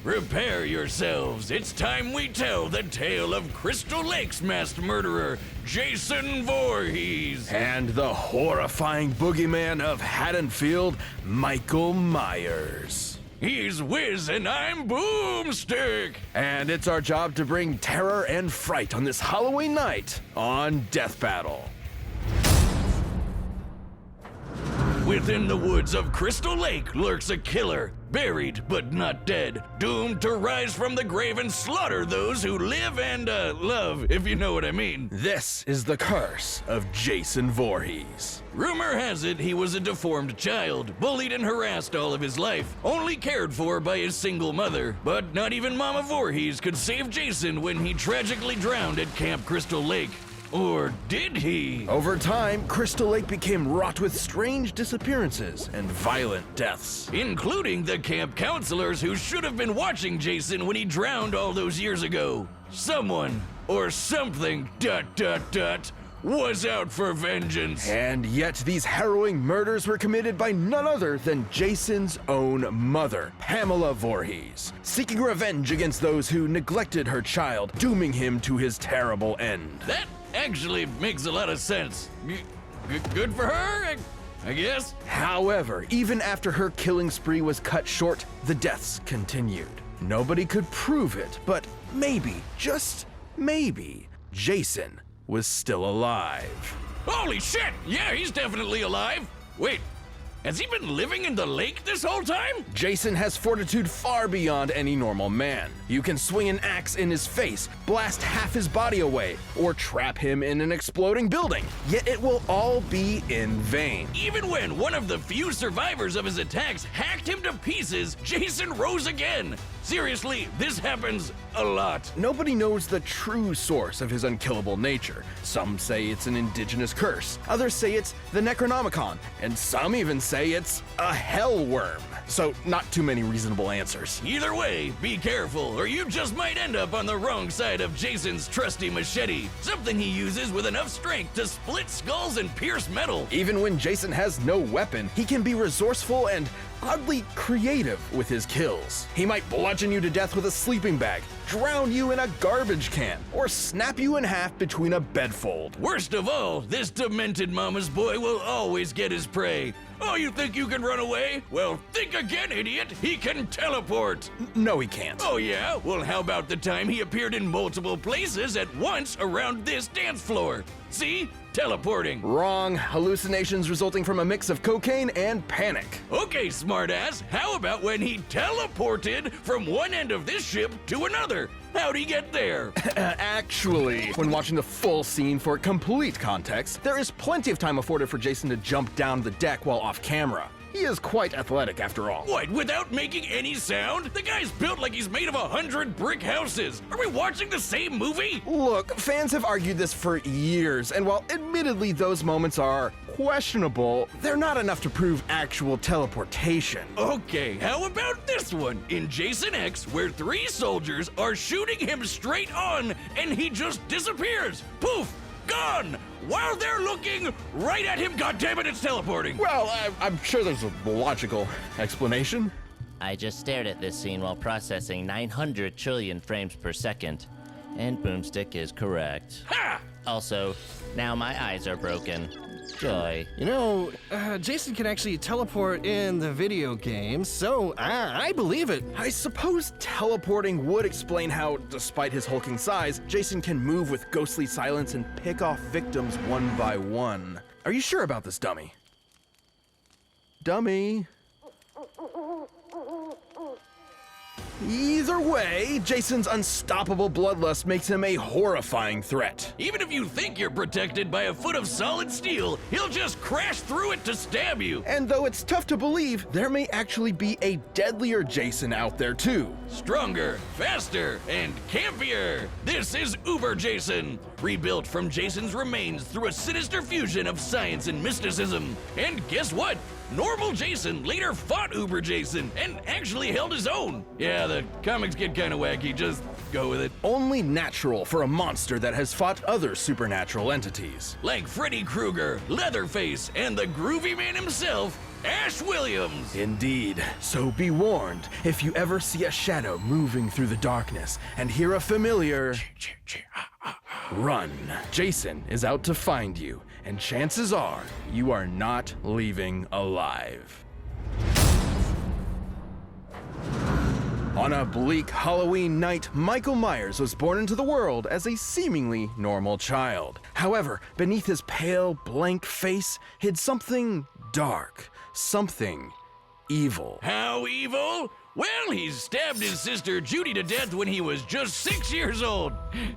Prepare yourselves. It's time we tell the tale of Crystal Lake's masked murderer, Jason Voorhees. And the horrifying boogeyman of Haddonfield, Michael Myers. He's Wiz and I'm Boomstick. And it's our job to bring terror and fright on this Halloween night on Death Battle. Within the woods of Crystal Lake lurks a killer, buried but not dead, doomed to rise from the grave and slaughter those who live and love, if you know what I mean. This is the curse of Jason Voorhees. Rumor has it he was a deformed child, bullied and harassed all of his life, only cared for by his single mother. But not even Mama Voorhees could save Jason when he tragically drowned at Camp Crystal Lake. Or did he? Over time, Crystal Lake became wrought with strange disappearances and violent deaths. Including the camp counselors who should have been watching Jason when he drowned all those years ago. Someone, or something, ... was out for vengeance. And yet these harrowing murders were committed by none other than Jason's own mother, Pamela Voorhees, seeking revenge against those who neglected her child, dooming him to his terrible end. That actually makes a lot of sense. Good for her, I guess. However, even after her killing spree was cut short, the deaths continued. Nobody could prove it, but maybe, just maybe, Jason was still alive. Holy shit! Yeah, he's definitely alive. Wait, has he been living in the lake this whole time? Jason has fortitude far beyond any normal man. You can swing an axe in his face, blast half his body away, or trap him in an exploding building. Yet it will all be in vain. Even when one of the few survivors of his attacks hacked him to pieces, Jason rose again. Seriously, this happens a lot. Nobody knows the true source of his unkillable nature. Some say it's an indigenous curse, others say it's the Necronomicon, and some even say it's a hell worm. So not too many reasonable answers. Either way, be careful, or you just might end up on the wrong side of Jason's trusty machete, something he uses with enough strength to split skulls and pierce metal. Even when Jason has no weapon, he can be resourceful and oddly creative with his kills. He might bludgeon you to death with a sleeping bag, drown you in a garbage can, or snap you in half between a bedfold. Worst of all, this demented mama's boy will always get his prey. Oh, you think you can run away? Well, think again, idiot. He can teleport. No, he can't. Oh, yeah? Well, how about the time he appeared in multiple places at once around this dance floor? See? Teleporting. Wrong. Hallucinations resulting from a mix of cocaine and panic. Okay, smartass. How about when he teleported from one end of this ship to another? How'd he get there? Actually, when watching the full scene for complete context, there is plenty of time afforded for Jason to jump down the deck while off camera. He is quite athletic after all. What, without making any sound? The guy's built like he's made of 100 brick houses. Are we watching the same movie? Look, fans have argued this for years, and while admittedly those moments are questionable, they're not enough to prove actual teleportation. Okay, how about this one? In Jason X, where 3 soldiers are shooting him straight on, and he just disappears. Poof! Gone! While they're looking right at him, goddammit, it's teleporting! Well, I'm sure there's a logical explanation. I just stared at this scene while processing 900 trillion frames per second, and Boomstick is correct. Ha! Also, now my eyes are broken. Joy. You know, Jason can actually teleport in the video game, so I believe it. I suppose teleporting would explain how, despite his hulking size, Jason can move with ghostly silence and pick off victims one by one. Are you sure about this, dummy? Dummy? Either way, Jason's unstoppable bloodlust makes him a horrifying threat. Even if you think you're protected by a foot of solid steel, he'll just crash through it to stab you. And though it's tough to believe, there may actually be a deadlier Jason out there too. Stronger, faster, and campier. This is Uber Jason, rebuilt from Jason's remains through a sinister fusion of science and mysticism. And guess what? Normal Jason later fought Uber Jason and actually held his own. Yeah, the comics get kinda wacky, just go with it. Only natural for a monster that has fought other supernatural entities. Like Freddy Krueger, Leatherface, and the groovy man himself, Ash Williams. Indeed. So be warned, if you ever see a shadow moving through the darkness and hear a familiar run. Jason is out to find you, and chances are you are not leaving alive. On a bleak Halloween night, Michael Myers was born into the world as a seemingly normal child. However, beneath his pale, blank face hid something dark, something evil. How evil? Well, he stabbed his sister Judy to death when he was just 6 years old.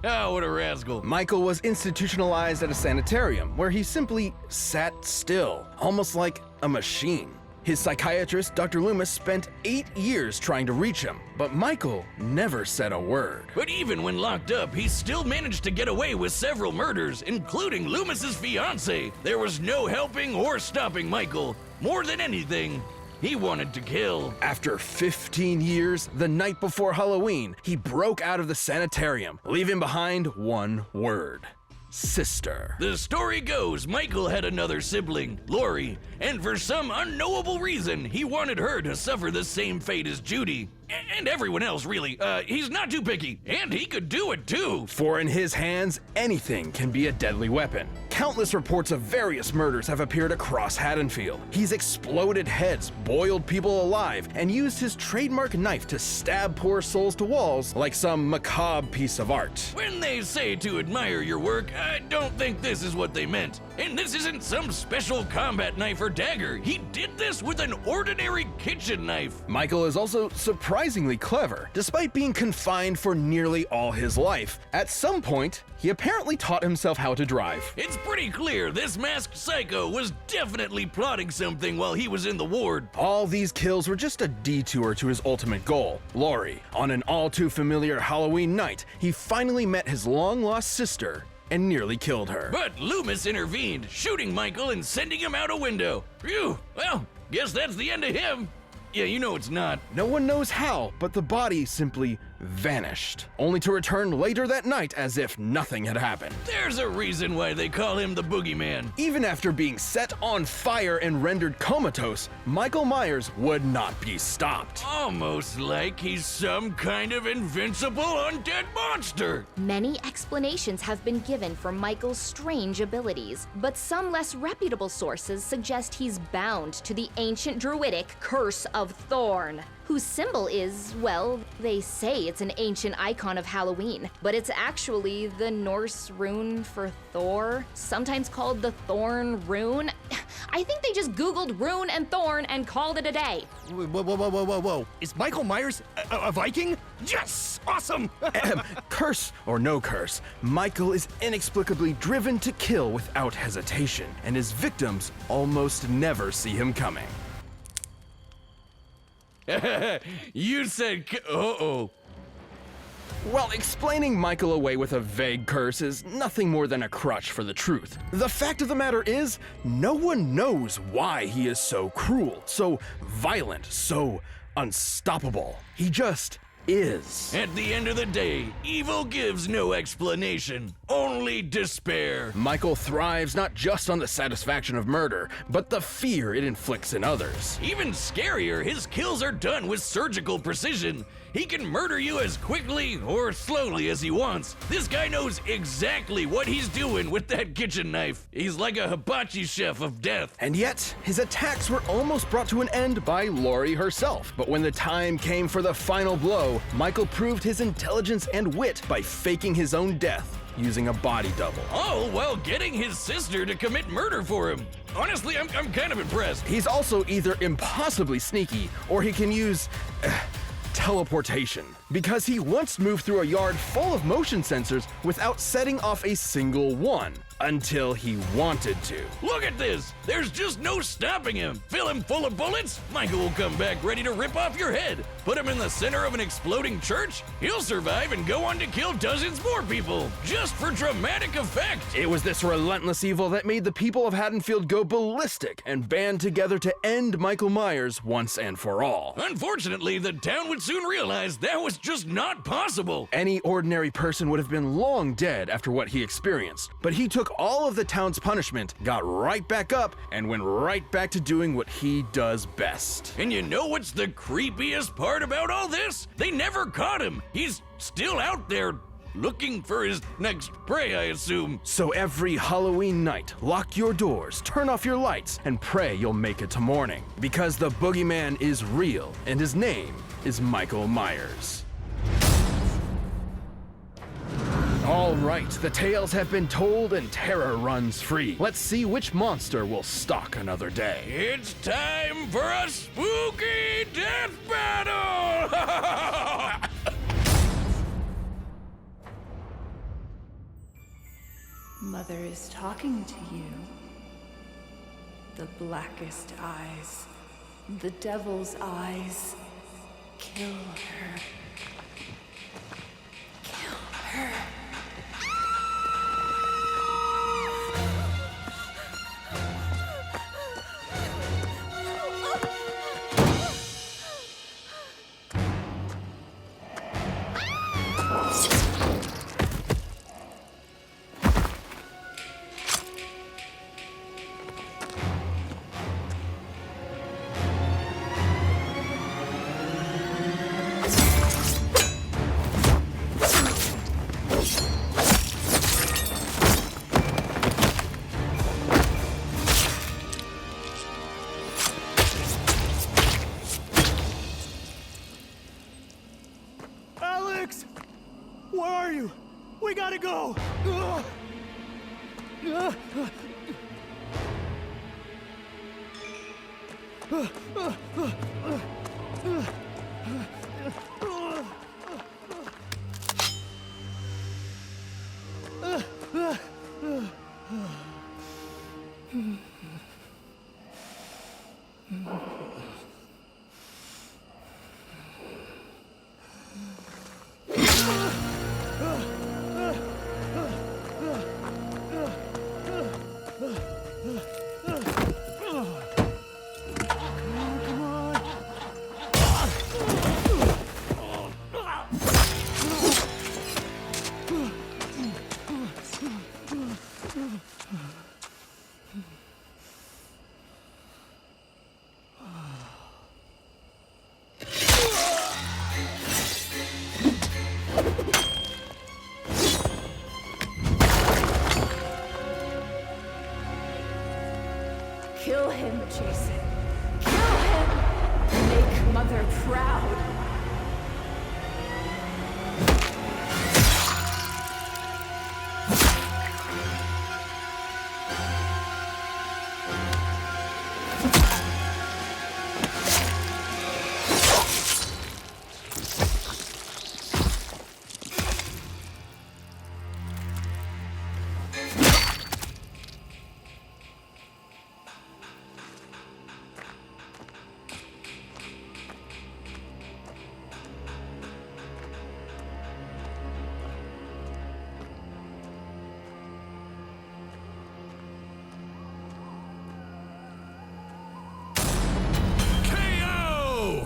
Oh, what a rascal. Michael was institutionalized at a sanitarium where he simply sat still, almost like a machine. His psychiatrist, Dr. Loomis, spent 8 years trying to reach him, but Michael never said a word. But even when locked up, he still managed to get away with several murders, including Loomis's fiancée. There was no helping or stopping Michael. More than anything, he wanted to kill. After 15 years, the night before Halloween, he broke out of the sanitarium, leaving behind one word: sister. The story goes Michael had another sibling, Lori, and for some unknowable reason, he wanted her to suffer the same fate as Judy. And everyone else, really. He's not too picky, and he could do it too. For in his hands, anything can be a deadly weapon. Countless reports of various murders have appeared across Haddonfield. He's exploded heads, boiled people alive, and used his trademark knife to stab poor souls to walls like some macabre piece of art. When they say to admire your work, I don't think this is what they meant. And this isn't some special combat knife or dagger. He did this with an ordinary kitchen knife. Michael is also surprisingly clever. Despite being confined for nearly all his life, at some point, he apparently taught himself how to drive. It's pretty clear this masked psycho was definitely plotting something while he was in the ward. All these kills were just a detour to his ultimate goal, Lori. On an all too familiar Halloween night, he finally met his long-lost sister and nearly killed her. But Loomis intervened, shooting Michael and sending him out a window. Phew, well, guess that's the end of him. Yeah, you know it's not. No one knows how, but the body simply vanished, only to return later that night as if nothing had happened. There's a reason why they call him the Boogeyman. Even after being set on fire and rendered comatose, Michael Myers would not be stopped. Almost like he's some kind of invincible undead monster. Many explanations have been given for Michael's strange abilities, but some less reputable sources suggest he's bound to the ancient druidic Curse of Thorn, whose symbol is, well, they say it's an ancient icon of Halloween, but it's actually the Norse rune for Thor, sometimes called the Thorn Rune. I think they just Googled rune and thorn and called it a day. Whoa. Is Michael Myers a Viking? Yes! Awesome! Curse or no curse, Michael is inexplicably driven to kill without hesitation, and his victims almost never see him coming. You said, uh-oh. While explaining Michael away with a vague curse is nothing more than a crutch for the truth, the fact of the matter is, no one knows why he is so cruel, so violent, so unstoppable. He just is. At the end of the day, evil gives no explanation, only despair. Michael thrives not just on the satisfaction of murder, but the fear it inflicts in others. Even scarier, his kills are done with surgical precision. He can murder you as quickly or slowly as he wants. This guy knows exactly what he's doing with that kitchen knife. He's like a hibachi chef of death. And yet, his attacks were almost brought to an end by Lori herself. But when the time came for the final blow, Michael proved his intelligence and wit by faking his own death using a body double. All while getting his sister to commit murder for him. Honestly, I'm kind of impressed. He's also either impossibly sneaky or he can use teleportation, because he once moved through a yard full of motion sensors without setting off a single one, until he wanted to. Look at this! There's just no stopping him. Fill him full of bullets, Michael will come back ready to rip off your head. Put him in the center of an exploding church, he'll survive and go on to kill dozens more people, just for dramatic effect. It was this relentless evil that made the people of Haddonfield go ballistic and band together to end Michael Myers once and for all. Unfortunately, the town would soon realize that was That's just not possible. Any ordinary person would have been long dead after what he experienced, but he took all of the town's punishment, got right back up, and went right back to doing what he does best. And you know what's the creepiest part about all this? They never caught him. He's still out there looking for his next prey, I assume. So every Halloween night, lock your doors, turn off your lights, and pray you'll make it to morning. Because the boogeyman is real, and his name is Michael Myers. All right, the tales have been told and terror runs free. Let's see which monster will stalk another day. It's time for a spooky death battle! Mother is talking to you. The blackest eyes. The devil's eyes. Kill her. Kill her. Where are you? We gotta go! Kill him, Jason. Kill him! Make Mother proud.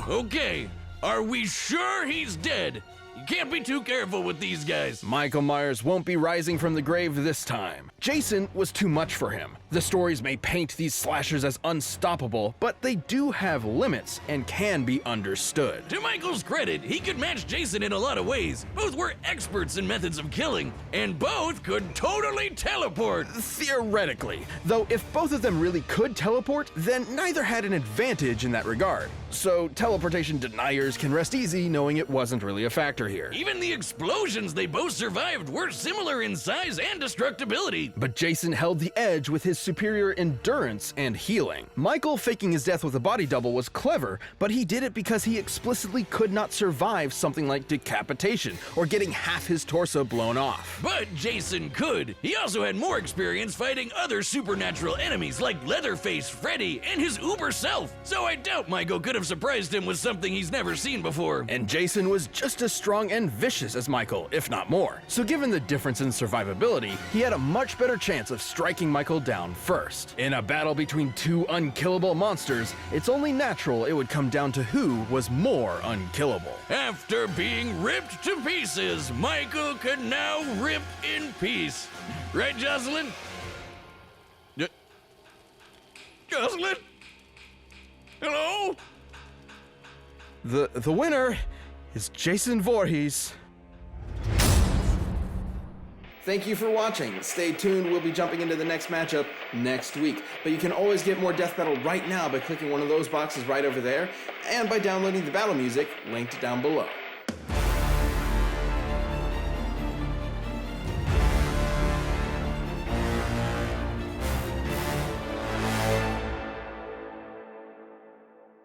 Okay, are we sure he's dead? You can't be too careful with these guys. Michael Myers won't be rising from the grave this time. Jason was too much for him. The stories may paint these slashers as unstoppable, but they do have limits and can be understood. To Michael's credit, he could match Jason in a lot of ways. Both were experts in methods of killing, and both could totally teleport. Theoretically, though if both of them really could teleport, then neither had an advantage in that regard. So teleportation deniers can rest easy knowing it wasn't really a factor here. Even the explosions they both survived were similar in size and destructibility. But Jason held the edge with his superior endurance and healing. Michael faking his death with a body double was clever, but he did it because he explicitly could not survive something like decapitation or getting half his torso blown off. But Jason could. He also had more experience fighting other supernatural enemies like Leatherface, Freddy, and his uber self. So I doubt Michael could have surprised him with something he's never seen before. And Jason was just as strong strong and vicious as Michael, if not more. So given the difference in survivability, he had a much better chance of striking Michael down first. In a battle between two unkillable monsters, it's only natural it would come down to who was more unkillable. After being ripped to pieces, Michael could now rip in peace. Right, Jocelyn? Jocelyn? Hello? The winner is Jason Voorhees. Thank you for watching. Stay tuned, we'll be jumping into the next matchup next week. But you can always get more Death Battle right now by clicking one of those boxes right over there, and by downloading the battle music linked down below.